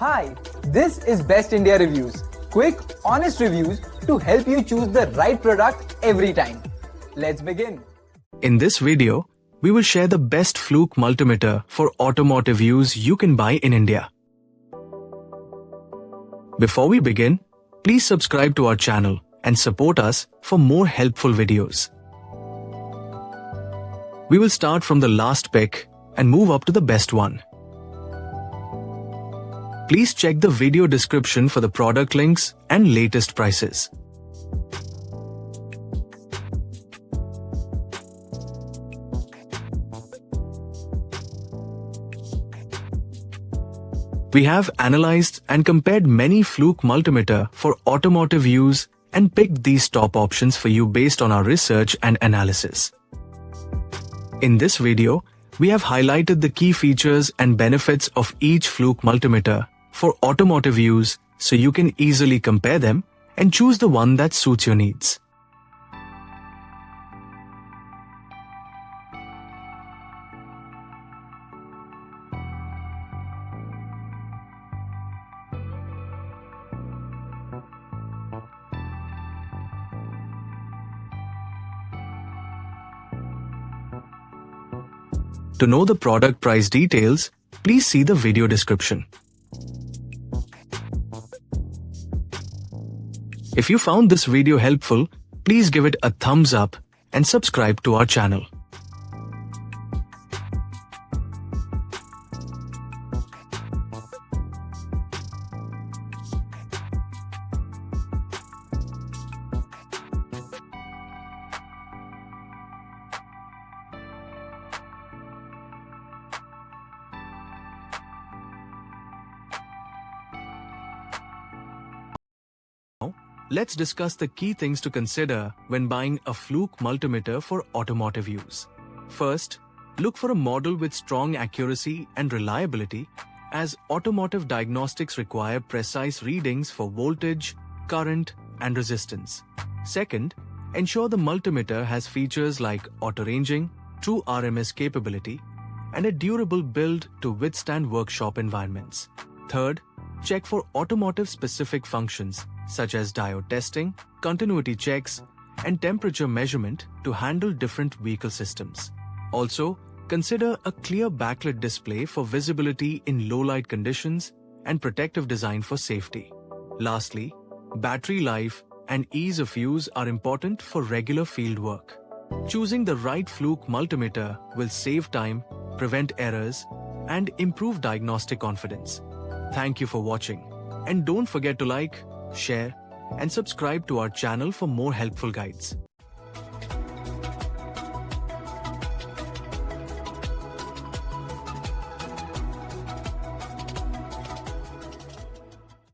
Hi, this is Best India Reviews. Quick, honest reviews to help you choose the right product every time. Let's begin. In this video, we will share the best Fluke multimeter for automotive use you can buy in India. Before we begin, please subscribe to our channel and support us for more helpful videos. We will start from the last pick and move up to the best one. Please check the video description for the product links and latest prices. We have analyzed and compared many Fluke multimeter for automotive use and picked these top options for you based on our research and analysis. In this video, we have highlighted the key features and benefits of each Fluke multimeter for automotive use so you can easily compare them and choose the one that suits your needs. To know the product price details, please see the video description. If you found this video helpful, please give it a thumbs up and subscribe to our channel. Let's discuss the key things to consider when buying a Fluke multimeter for automotive use. First, look for a model with strong accuracy and reliability, as automotive diagnostics require precise readings for voltage, current, and resistance. Second, ensure the multimeter has features like auto-ranging, true RMS capability, and a durable build to withstand workshop environments. Third, check for automotive-specific functions such as diode testing, continuity checks, and temperature measurement to handle different vehicle systems. Also, consider a clear backlit display for visibility in low-light conditions and protective design for safety. Lastly, battery life and ease of use are important for regular field work. Choosing the right Fluke multimeter will save time, prevent errors, and improve diagnostic confidence. Thank you for watching, and don't forget to like, share, and subscribe to our channel for more helpful guides.